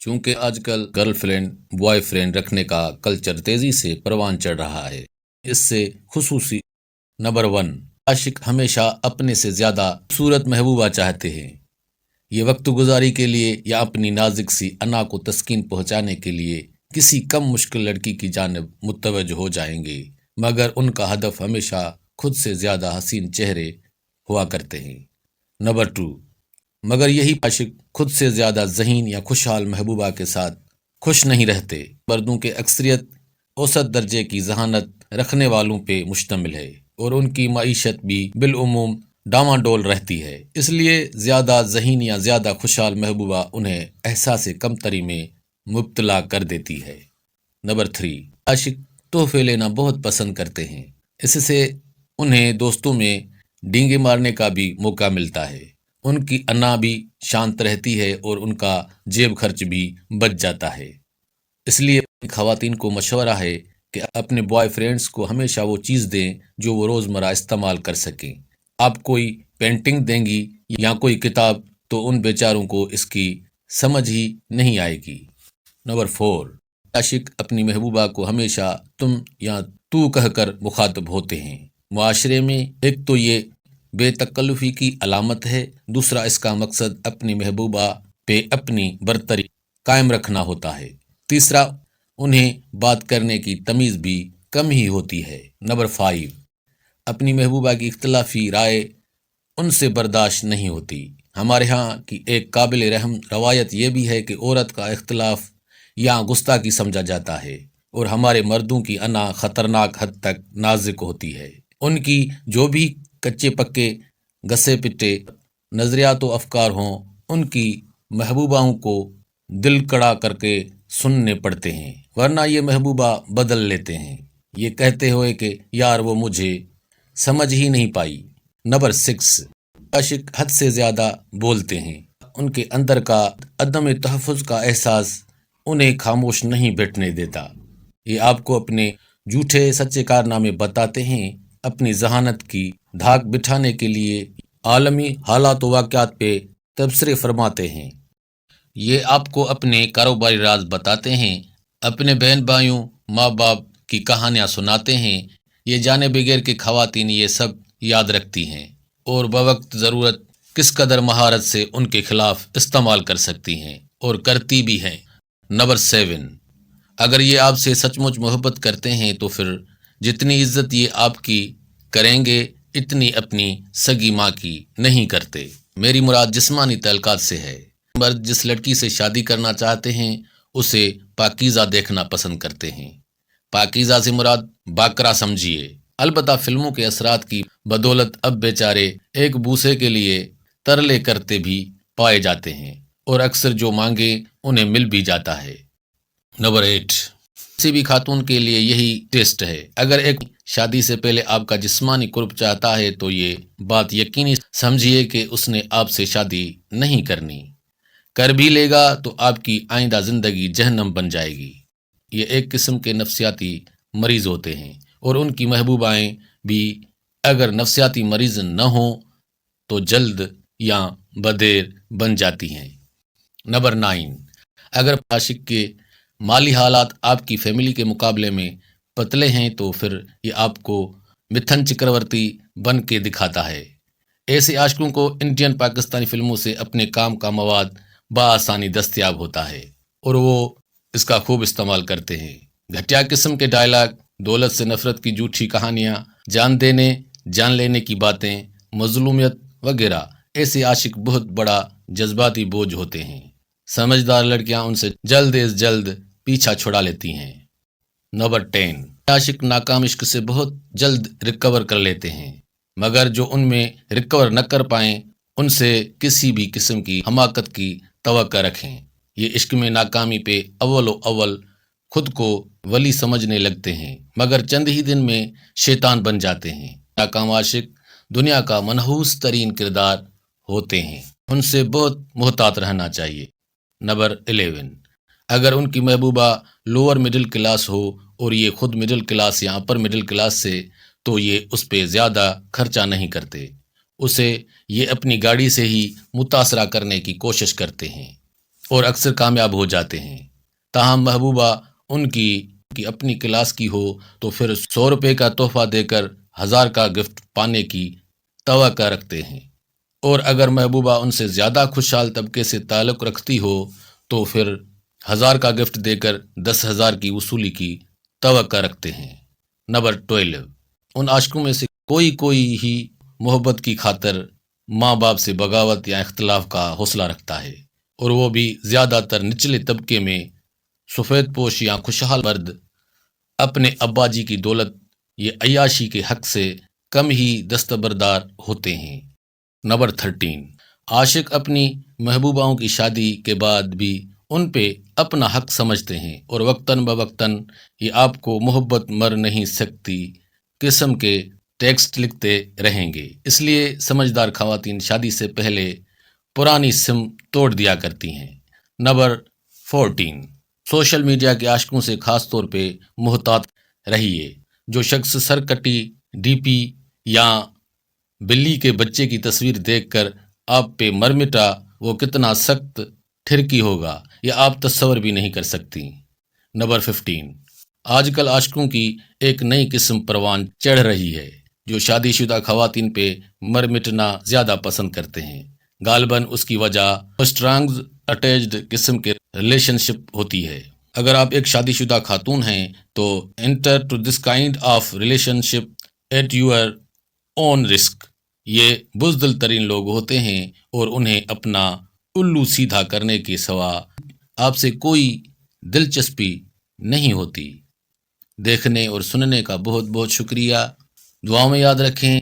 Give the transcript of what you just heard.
چونکہ آج کل گرل فرینڈ بوائے فرینڈ رکھنے کا کلچر تیزی سے پروان چڑھ رہا ہے، اس سے خصوصی نمبر 1، عاشق ہمیشہ اپنے سے زیادہ خوبصورت محبوبہ چاہتے ہیں۔ یہ وقت گزاری کے لیے یا اپنی نازک سی انا کو تسکین پہنچانے کے لیے کسی کم مشکل لڑکی کی جانب متوجہ ہو جائیں گے، مگر ان کا ہدف ہمیشہ خود سے زیادہ حسین چہرے ہوا کرتے ہیں۔ نمبر 2، مگر یہی عاشق خود سے زیادہ ذہین یا خوشحال محبوبہ کے ساتھ خوش نہیں رہتے۔ مردوں کے اکثریت اوسط درجے کی ذہانت رکھنے والوں پہ مشتمل ہے اور ان کی معیشت بھی بالعموم ڈاواڈول رہتی ہے، اس لیے زیادہ ذہین یا زیادہ خوشحال محبوبہ انہیں احساس کمتری میں مبتلا کر دیتی ہے۔ نمبر 3، عاشق تحفے لینا بہت پسند کرتے ہیں، اس سے انہیں دوستوں میں ڈینگے مارنے کا بھی موقع ملتا ہے، ان کی انا بھی شانت رہتی ہے اور ان کا جیب خرچ بھی بچ جاتا ہے۔ اس لیے خواتین کو مشورہ ہے کہ اپنے بوائے فرینڈز کو ہمیشہ وہ چیز دیں جو وہ روزمرہ استعمال کر سکیں۔ آپ کوئی پینٹنگ دیں گی یا کوئی کتاب تو ان بیچاروں کو اس کی سمجھ ہی نہیں آئے گی۔ نمبر 4، عاشق اپنی محبوبہ کو ہمیشہ تم یا تو کہہ کر مخاطب ہوتے ہیں۔ معاشرے میں ایک تو یہ بے تکلفی کی علامت ہے، دوسرا اس کا مقصد اپنی محبوبہ پہ اپنی برتری قائم رکھنا ہوتا ہے، تیسرا انہیں بات کرنے کی تمیز بھی کم ہی ہوتی ہے۔ نمبر 5، اپنی محبوبہ کی اختلافی رائے ان سے برداشت نہیں ہوتی۔ ہمارے ہاں کی ایک قابل رحم روایت یہ بھی ہے کہ عورت کا اختلاف یا گستاخی سمجھا جاتا ہے اور ہمارے مردوں کی انا خطرناک حد تک نازک ہوتی ہے۔ ان کی جو بھی کچے پکے گسے پٹے نظریات و افکار ہوں، ان کی محبوباؤں کو دل کڑا کر کے سننے پڑتے ہیں، ورنہ یہ محبوبہ بدل لیتے ہیں، یہ کہتے ہوئے کہ یار وہ مجھے سمجھ ہی نہیں پائی۔ نمبر 6، عاشق حد سے زیادہ بولتے ہیں، ان کے اندر کا عدم تحفظ کا احساس انہیں خاموش نہیں بیٹھنے دیتا۔ یہ آپ کو اپنے جھوٹے سچے کارنامے بتاتے ہیں، اپنی ذہانت کی دھاک بٹھانے کے لیے عالمی حالات و واقعات پہ تبصرے فرماتے ہیں۔ یہ آپ کو اپنے کاروباری راز بتاتے ہیں، اپنے بہن بھائیوں ماں باپ کی کہانیاں سناتے ہیں، یہ جانے بغیر کہ خواتین یہ سب یاد رکھتی ہیں اور بوقت ضرورت کس قدر مہارت سے ان کے خلاف استعمال کر سکتی ہیں اور کرتی بھی ہیں۔ نمبر 7، اگر یہ آپ سے سچ مچ محبت کرتے ہیں تو پھر جتنی عزت یہ آپ کی کریں گے اتنی اپنی سگی ماں کی نہیں کرتے۔ میری مراد جسمانی تعلقات سے ہے۔ مرد جس لڑکی سے شادی کرنا چاہتے ہیں اسے پاکیزہ دیکھنا پسند کرتے ہیں۔ پاکیزہ سے مراد باقرہ سمجھیے۔ البتہ فلموں کے اثرات کی بدولت اب بیچارے ایک بوسے کے لیے ترلے کرتے بھی پائے جاتے ہیں اور اکثر جو مانگے انہیں مل بھی جاتا ہے۔ نمبر 8، کسی بھی خاتون کے لیے یہی ٹیسٹ ہے، اگر ایک شادی سے پہلے آپ کا جسمانی قرب چاہتا ہے تو یہ بات یقینی سمجھیے کہ اس نے آپ سے شادی نہیں کرنی، کر بھی لے گا تو آپ کی آئندہ زندگی جہنم بن جائے گی۔ یہ ایک قسم کے نفسیاتی مریض ہوتے ہیں اور ان کی محبوبائیں بھی اگر نفسیاتی مریض نہ ہوں تو جلد یا بدیر بن جاتی ہیں۔ نمبر 9، اگر عاشق کے مالی حالات آپ کی فیملی کے مقابلے میں پتلے ہیں تو پھر یہ آپ کو متھن چکرورتی بن کے دکھاتا ہے۔ ایسے عاشقوں کو انڈین پاکستانی فلموں سے اپنے کام کا مواد بآسانی دستیاب ہوتا ہے اور وہ اس کا خوب استعمال کرتے ہیں۔ گھٹیا قسم کے ڈائلاگ، دولت سے نفرت کی جھوٹی کہانیاں، جان دینے جان لینے کی باتیں، مظلومیت وغیرہ، ایسے عاشق بہت بڑا جذباتی بوجھ ہوتے ہیں۔ سمجھدار لڑکیاں ان سے جلد از جلد پیچھا چھڑا لیتی ہیں۔ نمبر 10، عاشق ناکام عشق سے بہت جلد ریکور کر لیتے ہیں، مگر جو ان میں ریکور نہ کر پائیں ان سے کسی بھی قسم کی حماقت کی توقع رکھیں۔ یہ عشق میں ناکامی پہ اول خود کو ولی سمجھنے لگتے ہیں، مگر چند ہی دن میں شیطان بن جاتے ہیں۔ ناکام عاشق دنیا کا منحوس ترین کردار ہوتے ہیں، ان سے بہت محتاط رہنا چاہیے۔ نمبر 11، اگر ان کی محبوبہ لوور مڈل کلاس ہو اور یہ خود مڈل کلاس یا اپر مڈل کلاس سے تو یہ اس پہ زیادہ خرچہ نہیں کرتے، اسے یہ اپنی گاڑی سے ہی متاثرہ کرنے کی کوشش کرتے ہیں۔ اور اکثر کامیاب ہو جاتے ہیں۔ تاہم محبوبہ ان کی اپنی کلاس کی ہو تو پھر 100 روپے کا تحفہ دے کر 1000 کا گفٹ پانے کی توقع رکھتے ہیں، اور اگر محبوبہ ان سے زیادہ خوشحال طبقے سے تعلق رکھتی ہو تو پھر 1000 کا گفٹ دے کر 10,000 کی وصولی کی توقع رکھتے ہیں۔ نمبر 12، ان عاشقوں میں سے کوئی ہی محبت کی خاطر ماں باپ سے بغاوت یا اختلاف کا حوصلہ رکھتا ہے، اور وہ بھی زیادہ تر نچلے طبقے میں سفید پوش یا خوشحال مرد اپنے ابا جی کی دولت یہ عیاشی کے حق سے کم ہی دستبردار ہوتے ہیں۔ نمبر 13، عاشق اپنی محبوباؤں کی شادی کے بعد بھی ان پہ اپنا حق سمجھتے ہیں، اور وقتاً بوقتاً یہ آپ کو محبت مر نہیں سکتی قسم کے ٹیکسٹ لکھتے رہیں گے۔ اس لیے سمجھدار خواتین شادی سے پہلے پرانی سم توڑ دیا کرتی ہیں۔ نمبر 14، سوشل میڈیا کے عاشقوں سے خاص طور پہ محتاط رہیے۔ جو شخص سرکٹی ڈی پی یا بلی کے بچے کی تصویر دیکھ کر آپ پہ مر مٹا، وہ کتنا سخت ٹھرکی ہوگا یہ آپ تصور بھی نہیں کر سکتی۔ نمبر 15، آج کل عاشقوں کی ایک نئی قسم پروان چڑھ رہی ہے جو شادی شدہ خواتین پہ مر مٹنا زیادہ پسند کرتے ہیں۔ غالباً اس کی وجہ اسٹرانگ اٹیچڈ قسم کے ریلیشن شپ ہوتی ہے۔ اگر آپ ایک شادی شدہ خاتون ہیں تو enter to this kind of relationship at your own risk. یہ بزدل ترین لوگ ہوتے ہیں اور انہیں اپنا الو سیدھا کرنے کے سوا آپ سے کوئی دلچسپی نہیں ہوتی۔ دیکھنے اور سننے کا بہت بہت شکریہ۔ دعاؤں میں یاد رکھیں۔